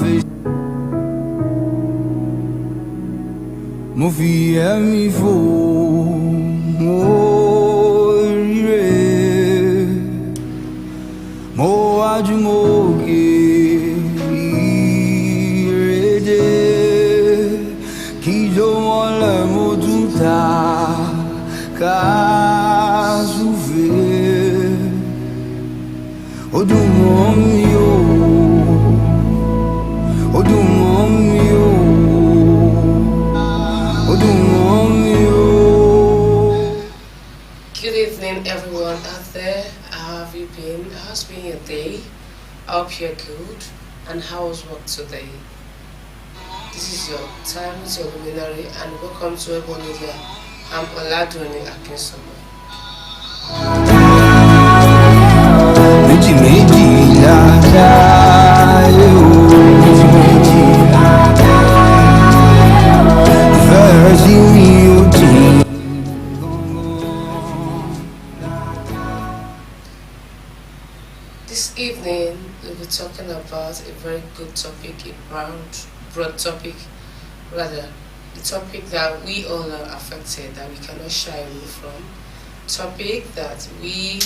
face. Mo fi ẹ̀mí fò mo ríre mo wájú mo gé ìrèdè kíjó mọ́lẹ̀ mo tún ta ká súfèé ó dùn mọ́ mi o ó dùn mọ́ mi o. Good evening, everyone out there. How have you been? How's been your day? I hope you're good. And how was work today? This is your time with your luminary, and welcome to EBO Media. I'm Oladunni Akinsogba. This evening, we'll be talking about a very good topic, a broad topic, rather, the topic that we all are affected, that we cannot shy away from, topic that we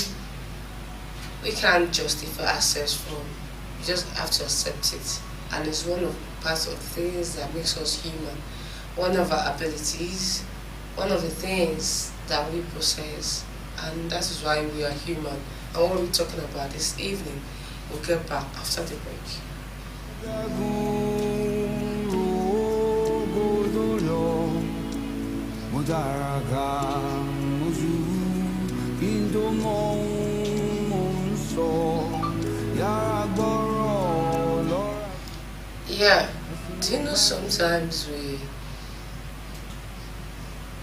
can't justify ourselves from. We just have to accept it, and it's one of the parts of things that makes us human, one of our abilities, one of the things that we possess, and that is why we are human. And what we're talking about this evening, we'll get back after the break. Yeah, do you know sometimes we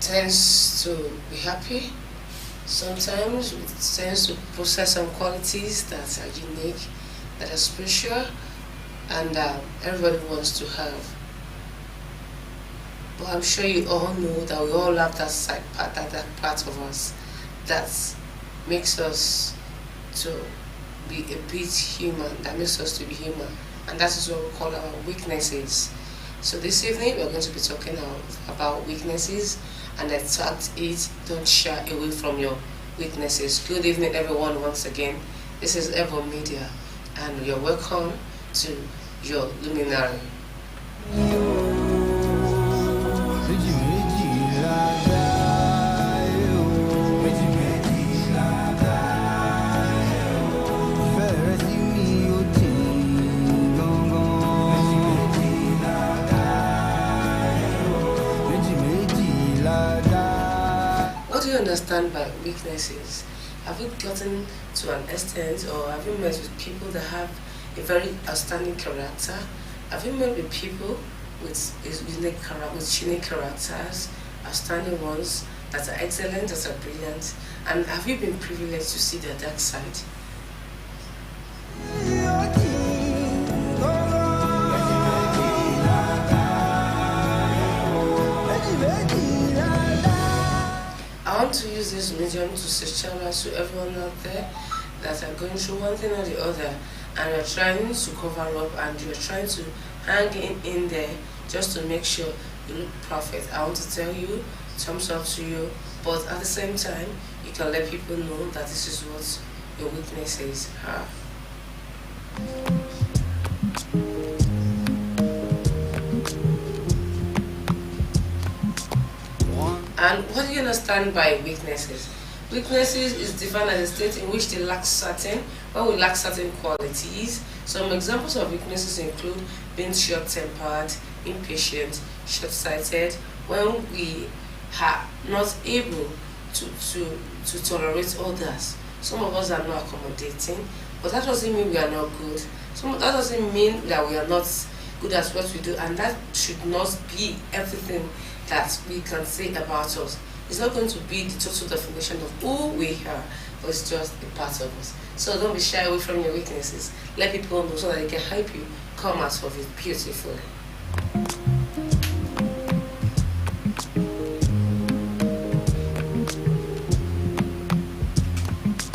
tend to be happy? Sometimes we tend to possess some qualities that are unique, that are special, and everybody wants to have. But I'm sure you all know that we all have that side part, that part of us that makes us to be a bit human, that makes us to be human, and that is what we call our weaknesses. So this evening we're going to be talking about weaknesses, and I tagged it, don't shy away from your weaknesses. Good evening, everyone, once again. This is EBO Media, and you're welcome to your luminary. What do you understand by weaknesses? Have you gotten to an extent, or have you met with people that have a very outstanding character? Have you met with people with unique characters, outstanding ones that are excellent, that are brilliant? And have you been privileged to see their dark side? I want to use this medium to say shout out to everyone out there that are going through one thing or the other, and you're trying to cover up, and you're trying to hang in there just to make sure you look perfect. I want to tell you, thumbs up to you, but at the same time, you can let people know that this is what your weaknesses are. And what do you understand by weaknesses? Weaknesses is defined as a state in which when we lack certain qualities. Some examples of weaknesses include being short-tempered, impatient, short-sighted, when we are not able to tolerate others. Some of us are not accommodating, but that doesn't mean we are not good. That doesn't mean that we are not good at what we do, and that should not be everything that we can say about us. It's not going to be the total definition of who we are, but it's just a part of us. So don't be shy away from your weaknesses. Let people know so that they can help you come out of it beautifully.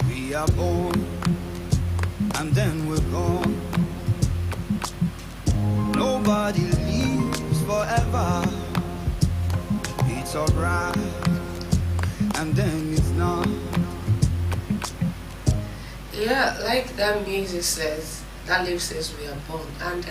We are born and then we're gone. Nobody lives forever. It's alright, and then it's not. Yeah, like that music says, that lyric says we are born and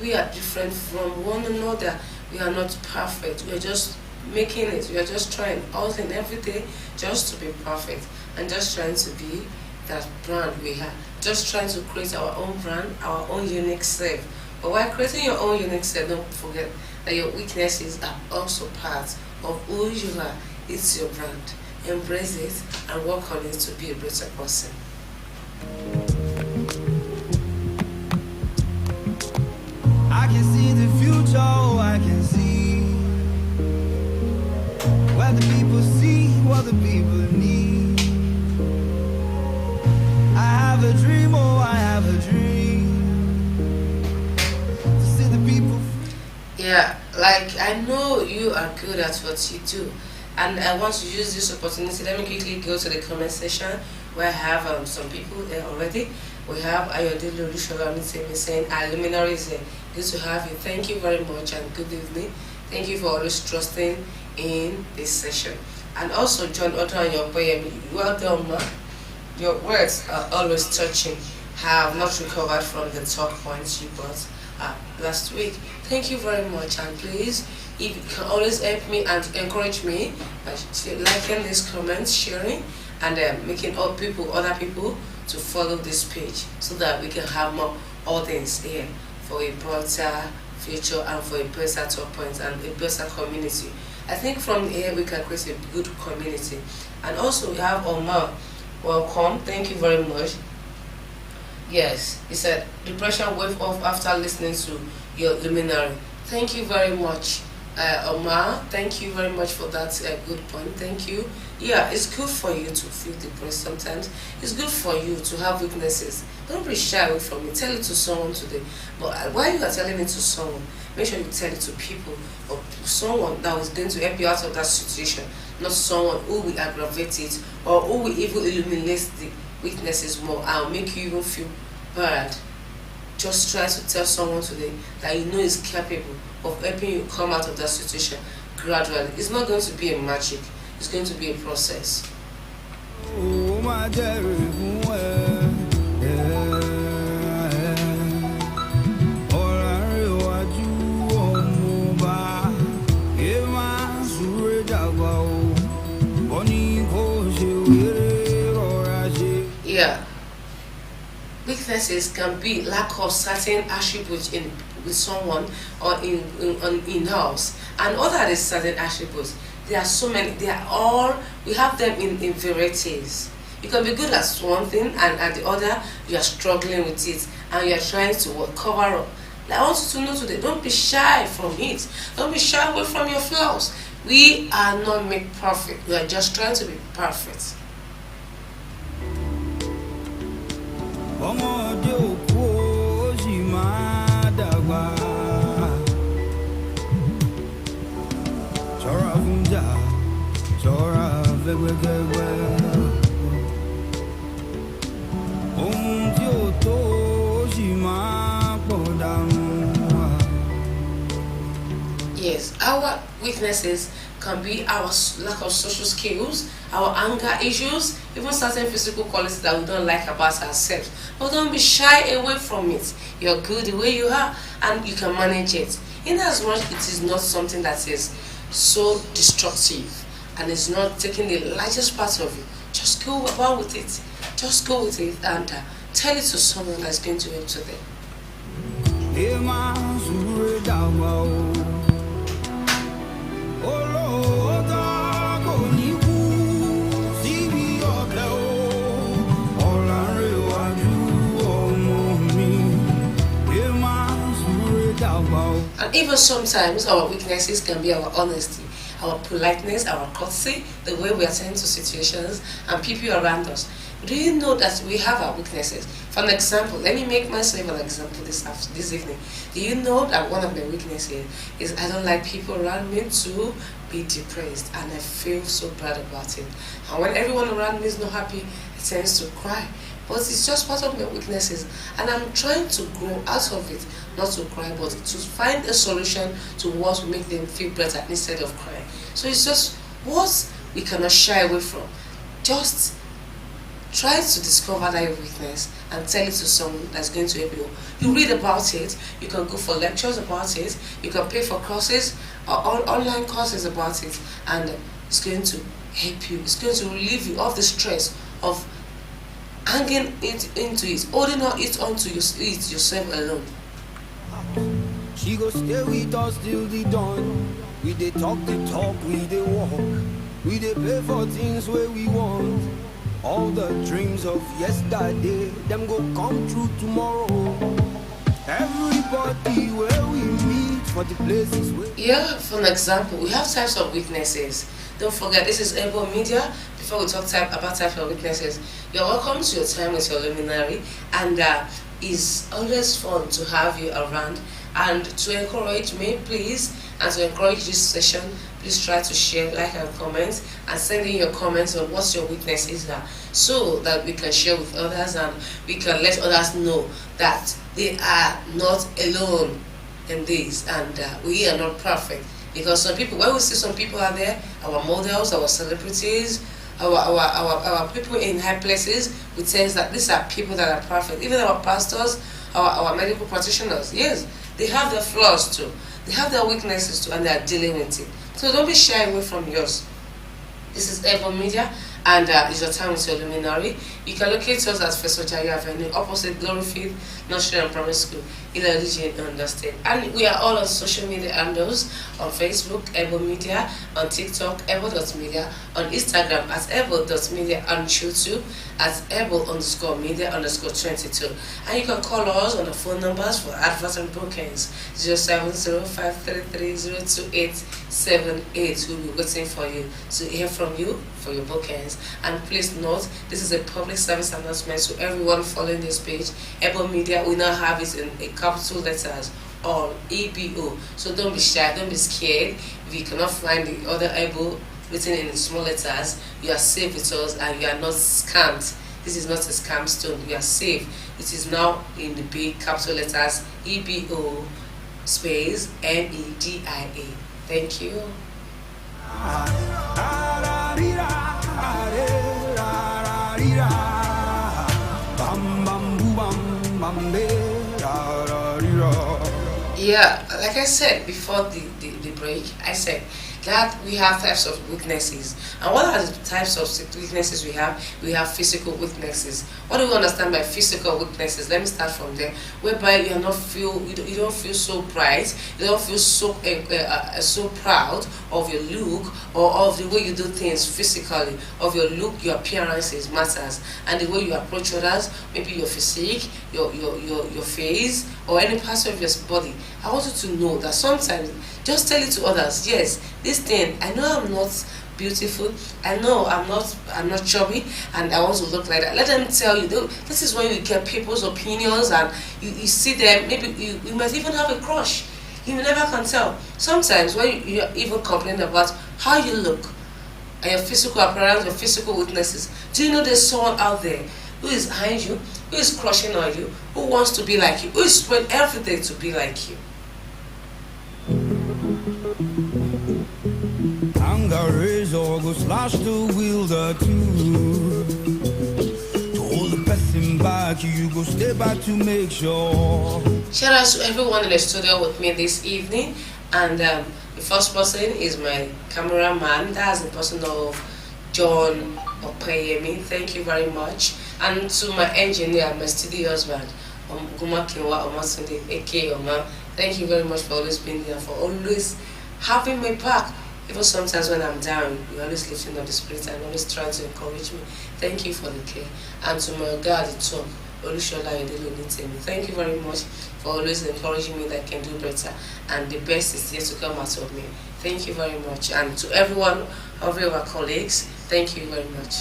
we are different from one another. We are not perfect. We are just making it. We are just trying all and every day just to be perfect and just trying to be that brand we have. Just trying to create our own brand, our own unique self. But while creating your own unique self, don't forget that your weaknesses are also part of who you are. It's your brand. Embrace it and work on it to be a better person. I can see the future, oh, I can see where the people see what the people need. I have a dream, oh, I have a dream to see the people free. Yeah, like I know you are good at what you do, and I want to use this opportunity. Let me quickly go to the comment section where I have some people there already. We have Ayodele Olushola saying, "LUMINARY is good to have you. Thank you very much and good evening. Thank you for always trusting in this session." And also John Otto and your poem, well done, man. Your words are always touching. Have not recovered from the talk points you brought last week. Thank you very much, and please, if you can always help me and encourage me by liking this comment, sharing, and making other people to follow this page so that we can have more audience here for a brighter future and for a better talk point and a better community. I think from here we can create a good community. And also we have Omar. Welcome. Thank you very much. Yes, he said depression wave off after listening to your luminary. Thank you very much, Omar. Thank you very much for that good point. Thank you. Yeah, it's good for you to feel depressed sometimes. It's good for you to have weaknesses. Don't be shy away from it. Tell it to someone today. But while you are telling it to someone, make sure you tell it to people or someone that is going to help you out of that situation, not someone who will aggravate it or who will even illuminate the weaknesses more and make you even feel bad. Just try to tell someone today that you know is capable of helping you come out of that situation gradually. It's not going to be a magic. It's going to be a process. Oh, my yeah. Weaknesses can be lack of certain attributes with someone or in house, and other than certain attributes. There are so many. They are all. We have them in varieties. You can be good at one thing, and at the other you are struggling with it, and you are trying to cover up. I want you to know today. Don't be shy from it. Don't be shy away from your flaws. We are not made perfect. We are just trying to be perfect. Yes, our weaknesses can be our lack of social skills, our anger issues, even certain physical qualities that we don't like about ourselves. But don't be shy away from it. You're good the way you are and you can manage it. In as much it is not something that is so destructive and it's not taking the largest part of you, just go about with it. Just go with it and tell it to someone that's going to help today. And even sometimes our weaknesses can be our honesty, our politeness, our courtesy, the way we attend to situations and people around us. Do you know that we have our weaknesses? For an example, let me make myself an example this evening. Do you know that one of my weaknesses is I don't like people around me to be depressed, and I feel so bad about it. And when everyone around me is not happy, I tend to cry. but it's just part of my weaknesses, and I'm trying to grow out of it, not to cry, but to find a solution to what will make them feel better instead of crying. So it's just what we cannot shy away from. Just try to discover that weakness and tell it to someone that's going to help you. You read about it, you can go for lectures about it, you can pay for courses or online courses about it, and it's going to help you. It's going to relieve you of the stress of hanging it into it, holding it onto it yourself alone. She go stay with us till the dawn. We dey talk the talk, we dey walk. We dey pay for things where we want. All the dreams of yesterday, them go come true tomorrow. Everybody where we meet for the places where... Yeah, for an example, we have types of weaknesses. Don't forget, this is EBO Media. Before we talk about types of weaknesses, you're welcome to your time with your luminary, and it's always fun to have you around. And to encourage me, please, and to encourage this session, please try to share, like, and comment, and send in your comments on what your weakness is, so that we can share with others and we can let others know that they are not alone in this, and we are not perfect. Because some people, when we see some people out there, our models, our celebrities, our people in high places, we sense that these are people that are perfect. Even our pastors, our medical practitioners, yes, they have their flaws too. They have their weaknesses too, and they are dealing with it. So don't be shy away from yours. This is EBO Media, and it's your time with your luminary. You can locate us at Fesojaya Avenue, opposite Glory Field, Nursery and Primary School, Oladunni, Ondo State. And we are all on social media handles, on Facebook, EBO Media, on TikTok, EBO.media, on Instagram at EBO.media, and YouTube at EBO_media_22. And you can call us on the phone numbers for adverts and bookings, 07053302878. We'll be waiting for you to hear from you for your bookings. And please note, this is a public service announcement to everyone following this page. EBO Media, we now have it in a capital letters, or EBO. So don't be shy, don't be scared. If you cannot find the other EBO written in small letters, you are safe with us and you are not scammed. This is not a scam stone. You are safe. It is now in the big capital letters, EBO space MEDIA. Thank you. Yeah, like I said before the break, I said that we have types of weaknesses. And what are the types of weaknesses we have? We have physical weaknesses. What do we understand by physical weaknesses? Let me start from there. Whereby you don't feel so bright, you don't feel so so proud of your look or of the way you do things physically, of your look, your appearances matters, and the way you approach others, maybe your physique, your face, or any part of your body. I want you to know that sometimes just tell it to others. Yes, this thing, I know I'm not beautiful, I know I'm not chubby, and I want to look like that. Let them tell you. This is when you get people's opinions, and you see them. Maybe you might even have a crush. You never can tell. Sometimes when you even complain about how you look and your physical appearance, your physical weaknesses, do you know there's someone out there who is behind you, who is crushing on you, who wants to be like you, who is doing everything to be like you? Anger razor go slash the wielder too. To hold the person back, you go stay back to make sure. Shout out to everyone in the studio with me this evening, and the first person is my cameraman. That's the person of John Opeyemi. Thank you very much. And to my engineer, my studio husband, Gumakinwa Omasunde, aka Oma. Thank you very much for always being there, for always having my back. Even sometimes when I'm down, you're always lifting up the spirit and always trying to encourage me. Thank you for the care. And to my God, the top, Olushola Yodelonitemi. Thank you very much for always encouraging me that I can do better. And the best is yet to come out of me. Thank you very much. And to everyone, of our colleagues, thank you very much.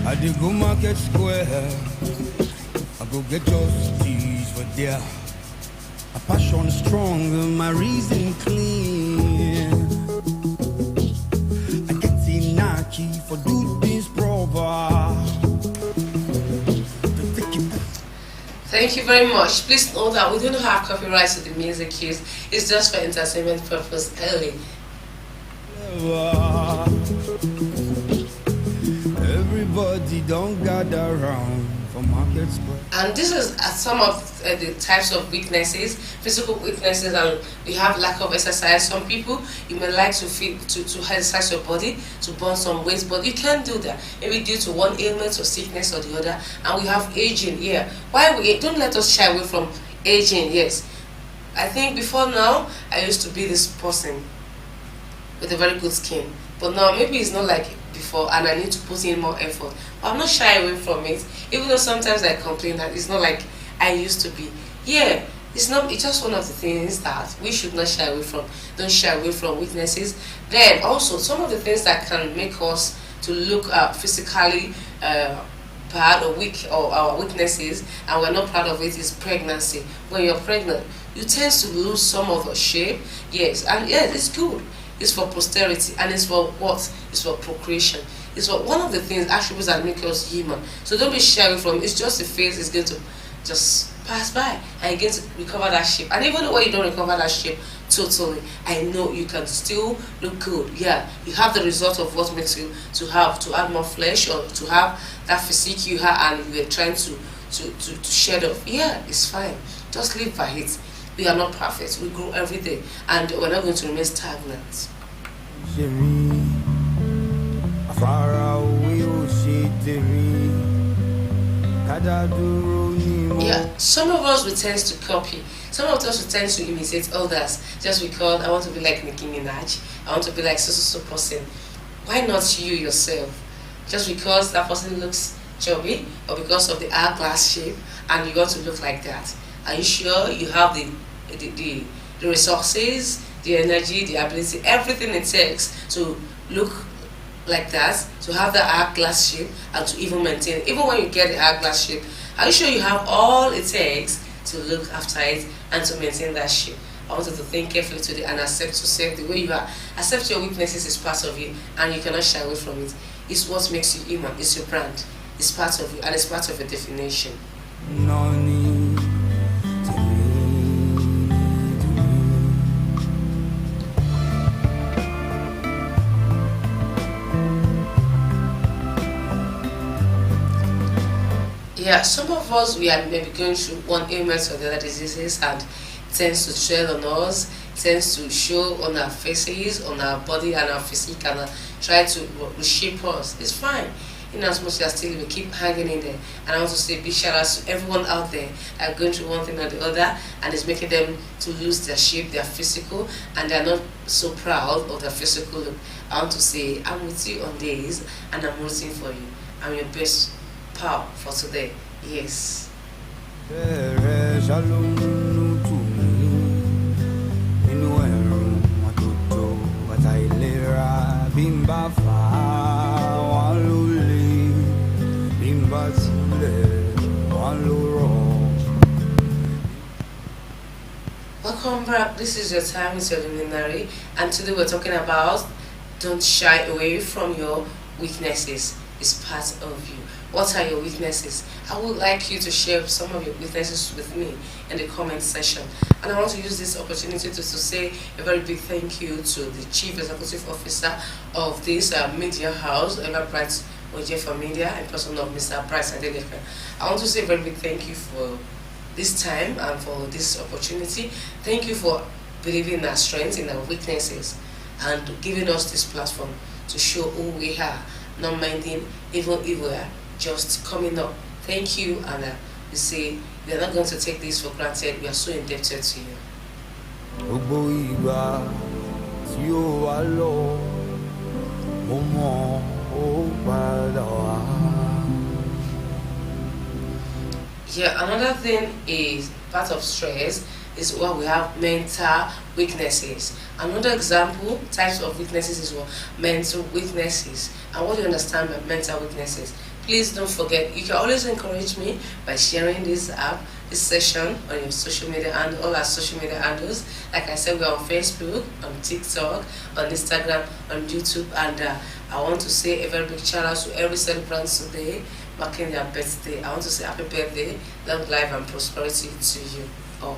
I did go market square. I go get justice for there. A passion strong, my reason clean. I get in Naki for do things proper. Thank you very much. Please know that we don't have copyrights to the music used. It's just for entertainment purpose only. Everybody don't gather around for market square. And this is some of the types of weaknesses, physical weaknesses, and we have lack of exercise. Some people, you may like to feel to exercise your body to burn some weight, but you can't do that. Maybe due to one ailment or sickness or the other. And we have aging. Yeah, why we don't let us shy away from aging. Yes, I think before now I used to be this person with a very good skin, but now maybe it's not like before, and I need to put in more effort. But I'm not shy away from it, even though sometimes I complain that it's not like I used to be. Yeah, it's not. It's just one of the things that we should not shy away from. Don't shy away from weaknesses. Then also some of the things that can make us to look physically bad or weak, or our weaknesses, and we're not proud of it, is pregnancy. When you're pregnant, you tend to lose some of your shape. Yes, and yeah, it's good. It's for posterity, and it's for what? It's for procreation. It's for one of the things, attributes that make us human. So don't be shy away from it. It's just a phase. It's going to just pass by, and you're going to recover that shape. And even when you don't recover that shape totally, I know you can still look good. Yeah, you have the result of what makes you to add more flesh, or to have that physique you have, and you're trying to shed off. Yeah, it's fine. Just live by it. We are not perfect. We grow every day, and we're not going to remain stagnant. Yeah, some of us we tend to copy. Some of us we tend to imitate others just because I want to be like Nicki Minaj. I want to be like so person. Why not you yourself? Just because that person looks chubby, or because of the hourglass shape, and you want to look like that? Are you sure you have the resources, the energy, the ability, everything it takes to look like that, to have the hourglass shape, and to even maintain it? Even when you get the hourglass shape, are you sure you have all it takes to look after it and to maintain that shape? I want you to think carefully today and accept yourself the way you are. Accept your weaknesses is part of you, and you cannot shy away from it. It's what makes you human. It's your brand. It's part of you, and it's part of your definition. No need to Yeah, some of us, we are maybe going through one ailment or the other diseases, and it tends to tread on us, tends to show on our faces, on our body and our physique, and try to reshape us. It's fine, in as much as still we keep hanging in there. And I want to say big shout out to everyone out there that are going through one thing or the other, and it's making them to lose their shape, their physical, and they're not so proud of their physical look. I want to say I'm with you on this, and I'm rooting for you. I'm your best pal for today. Yes. Welcome back. This is your time with your luminary, and today we're talking about don't shy away from your weaknesses. It's part of you. What are your weaknesses? I would like you to share some of your weaknesses with me in the comment section. And I want to use this opportunity to say a very big thank you to the Chief Executive Officer of this media house, Bright for Media, in person of Mr. Bryce Adeleke. I want to say a very big thank you for this time and for this opportunity. Thank you for believing in our strengths, in our weaknesses, and giving us this platform to show who we are, not minding even if we're just coming up. Thank you, and we say we are not going to take this for granted. We are so indebted to you. Yeah, another thing is part of stress is what we have mental weaknesses. Another example, types of weaknesses is what mental weaknesses. And what do you understand by mental weaknesses? Please don't forget, you can always encourage me by sharing this app, this session on your social media and all our social media handles. Like I said, we're on Facebook, on TikTok, on Instagram, on YouTube, and I want to say a very big shout out to every celebrant today. marking their birthday. I want to say happy birthday, long life and prosperity to you all.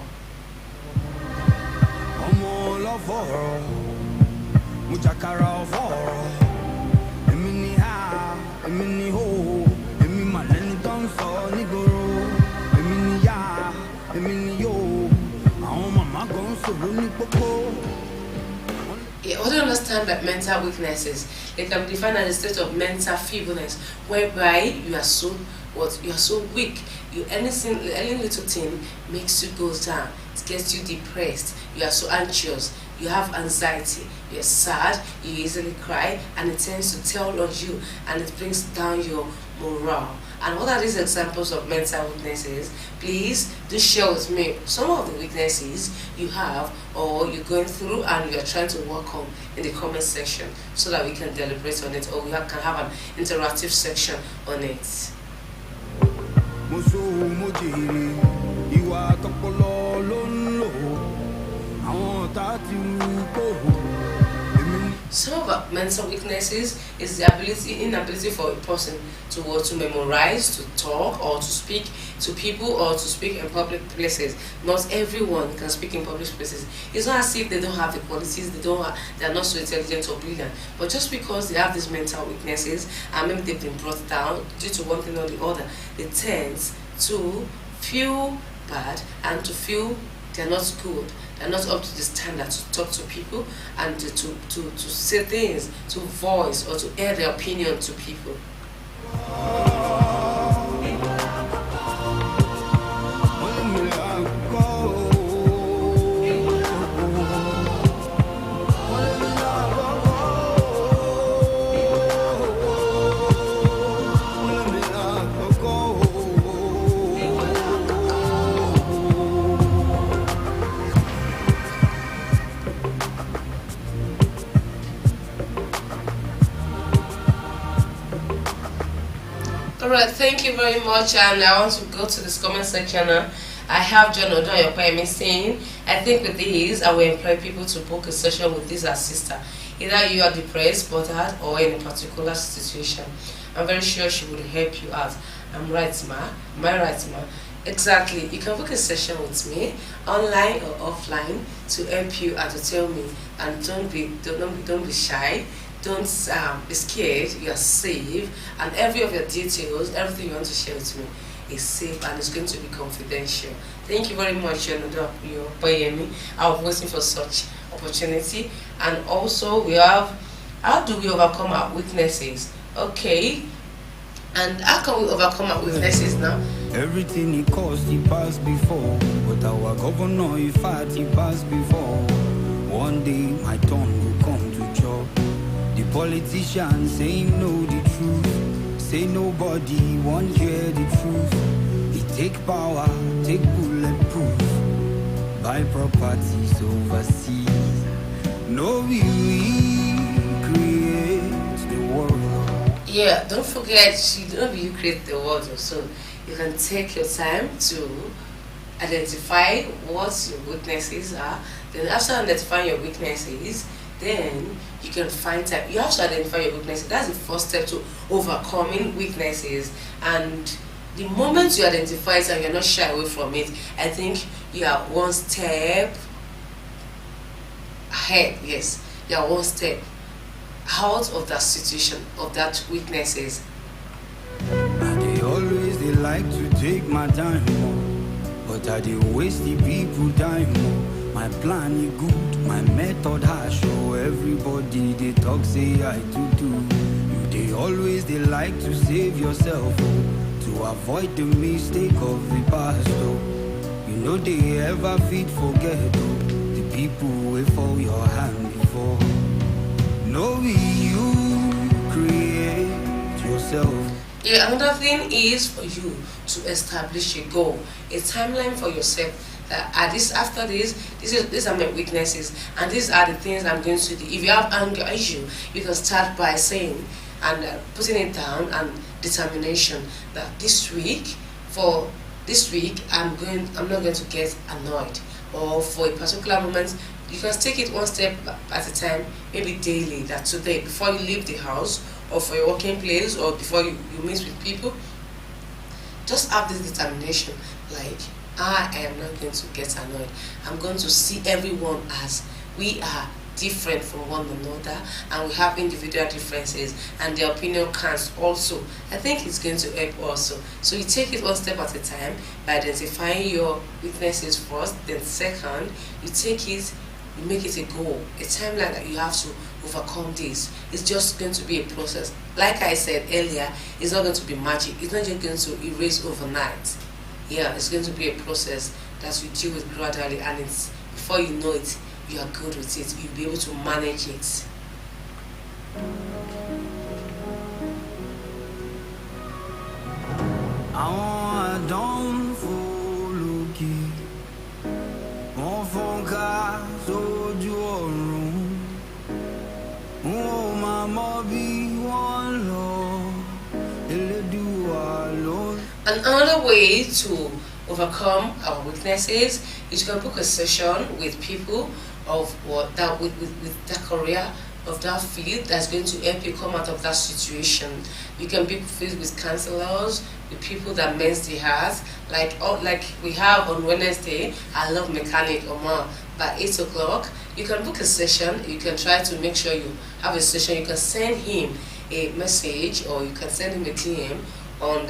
Yeah, what do you understand by mental weaknesses? They can be defined as a state of mental feebleness, whereby you are so weak. Any little thing makes you go down. It gets you depressed. You are so anxious. You have anxiety. You are sad. You easily cry, and it tends to tell on you, and it brings down your morale. And what are these examples of mental weaknesses? Please do share with me some of the weaknesses you have or you're going through and you are trying to work on in the comment section so that we can deliberate on it, or we can have an interactive section on it. Some of our mental weaknesses is the inability for a person to memorize, to talk, or to speak to people, or to speak in public places. Not everyone can speak in public places. It's not as if they don't have the qualities, they are not so intelligent or brilliant. But just because they have these mental weaknesses, and maybe they've been brought down due to one thing or the other, they tend to feel bad and to feel they're not good, they're not up to the standard to talk to people and to say things, to voice or to air their opinion to people. Alright, thank you very much, and I want to go to this comment section now. I have John Odoyokwemi saying, I think with these, I will employ people to book a session with this assistant. Either you are depressed, bothered, or in a particular situation. I'm very sure she will help you out. I'm right, ma. Am I right, ma? Exactly. You can book a session with me, online or offline, to help you and to tell me. And don't be shy. Don't be scared. You are safe, and every of your details, everything you want to share with me, is safe and it's going to be confidential. Thank you very much, your Bayemi. I was waiting for such opportunity. And also we have, how do we overcome our weaknesses? Okay. And how can we overcome our weaknesses now? Everything he caused, he passed before. But our governor, he fought, he passed before. One day, my turn will come to job. The politicians say know the truth. Say nobody won't hear the truth. He take power, take bulletproof. Buy properties overseas. No, we create the world. Yeah, don't forget, you create the world. So you can take your time to identify what your weaknesses are. Then after identifying your weaknesses, then you can find time. You have to identify your weaknesses. That's the first step to overcoming weaknesses. And the moment you identify it and you're not shy away from it, I think you are one step ahead. Yes, you are one step out of that situation, of that weaknesses. They always like to take my time more, but I dey waste the people time more. My plan is good, my method harsh, so everybody they talk say I do. You they always like to save yourself, to avoid the mistake of the past. You know they ever fit forget the people who fall your hand before. No, you create yourself. Yeah, another thing is for you to establish a goal, a timeline for yourself. These are my weaknesses, and these are the things I'm going to do. If you have anger issue, you can start by saying and putting it down, and determination that this week I'm not going to get annoyed, or for a particular moment. You can take it one step at a time, maybe daily. That today, before you leave the house, or for your working place, or before you meet with people, just have this determination, like, I am not going to get annoyed. I'm going to see everyone as we are different from one another, and we have individual differences, and their opinion counts also. I think it's going to help also. So you take it one step at a time by identifying your weaknesses first, then second, you take it, you make it a goal, a timeline that you have to overcome this. It's just going to be a process. Like I said earlier, it's not going to be magic. It's not just going to erase overnight. Yeah, it's going to be a process that you deal with gradually, and it's, before you know it, you are good with it. You'll be able to manage it. I don't follow you. On fonka soju orun. Oh mama be one Lord. Eledua Lord. Another way to overcome our weaknesses is you can book a session with people of what that with that career, of that field, that's going to help you come out of that situation. You can be filled with counselors, with people that mend the heart, like we have on Wednesday. I love mechanic Omar by 8 o'clock. You can book a session. You can try to make sure you have a session. You can send him a message, or you can send him a DM on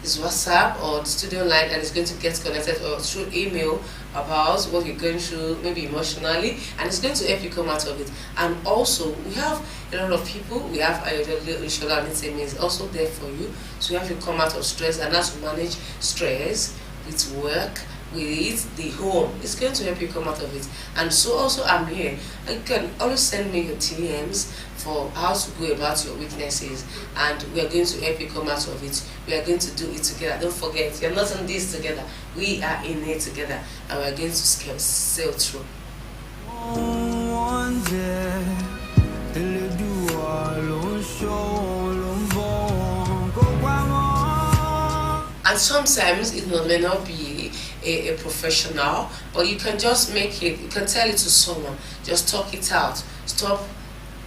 his WhatsApp or the studio line, and it's going to get connected, or through email about what you're going through, maybe emotionally, and it's going to help you come out of it. And also, we have a lot of people. We have Ayodele is also there for you to help you come out of stress and how to manage stress with work, with the home. It's going to help you come out of it. And so also, I'm here. You can always send me your TMs for how to go about your weaknesses, and we are going to help you come out of it. We are going to do it together. Don't forget, you're not in this together. We are in it together, and we are going to sail through. And sometimes it may not be a professional, but you can just make it, you can tell it to someone, just talk it out. Stop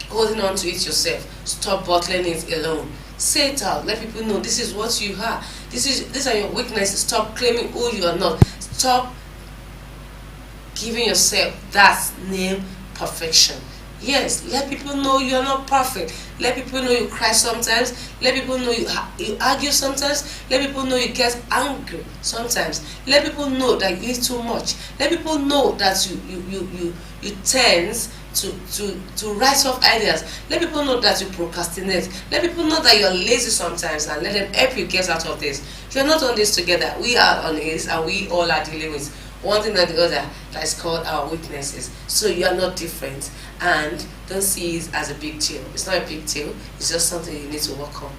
holding on to it yourself. Stop bottling it alone. Say it out. Let people know this is what you are. These are your weaknesses. Stop claiming who you are not. Stop giving yourself that name, perfection. Yes, let people know you are not perfect. Let people know you cry sometimes. Let people know you argue sometimes. Let people know you get angry sometimes. Let people know that you eat too much. Let people know that you tend to write off ideas. Let people know that you procrastinate. Let people know that you're lazy sometimes, and let them help you get out of this. You're not on this together. We are on this, and we all are dealing with one thing or the other that is called our weaknesses. So you are not different, and don't see it as a big deal. It's not a big deal. It's just something you need to work on.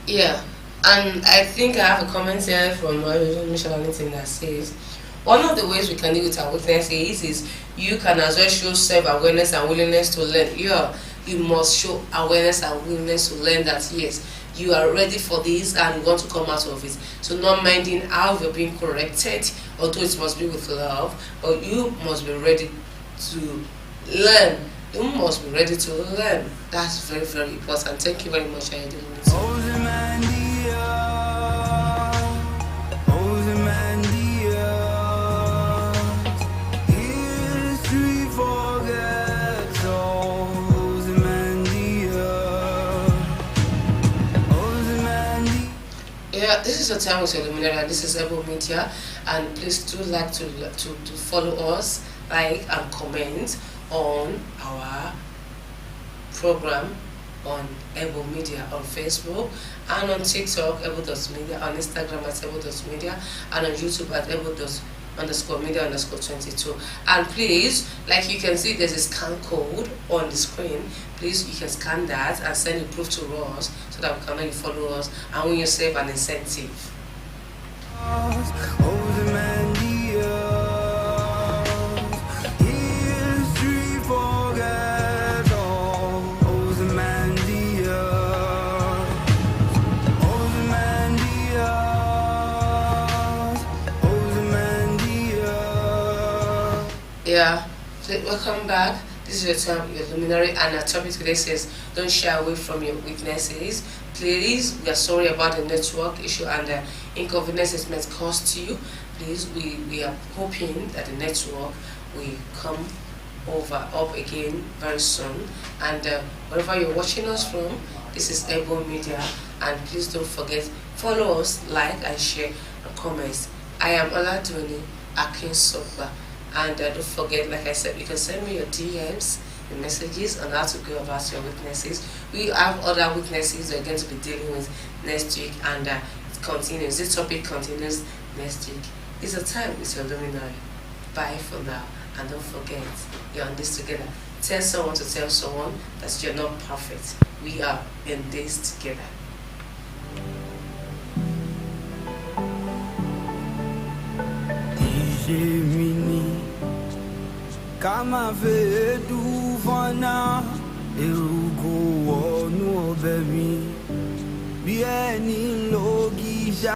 Yeah, and I think I have a comment here from Michelle Anything that says, one of the ways we can deal with our weaknesses is you can as well show self-awareness and willingness to learn. Yeah, you must show awareness and willingness to learn that yes, you are ready for this and you want to come out of it. So not minding how you're being corrected, although it must be with love, but you must be ready to learn. You must be ready to learn. That's very, very important. Thank you very much. Yeah, this is your time with Luminary. This is EBO Media, and please do like to follow us, like and comment on our program on EBO Media on Facebook, and on TikTok EBO.media, on Instagram at EBO.media, and on YouTube at EBO_media_22. And please, like you can see, there's a scan code on the screen. Please, you can scan that and send it proof to us so that we can know you follow us and win yourself an incentive. Yeah, so welcome back. This is your time, your luminary, and our topic today says don't shy away from your weaknesses. Please, we are sorry about the network issue and the inconveniences it might cause to you. Please, we are hoping that the network will come up again very soon. And wherever you're watching us from, this is EBO Media, and please don't forget, follow us, like and share and comment. I am Oladunni, Akinsogba. And don't forget, like I said, you can send me your DMs, your messages on how to go about your weaknesses. We have other weaknesses we're going to be dealing with next week, and it continues. This topic continues next week. It's a time with your luminary. Bye for now, and don't forget, you're on this together. Tell someone to tell someone that you're not perfect. We are in this together. Kama vedu vana erugo wonu obemi bi eni logi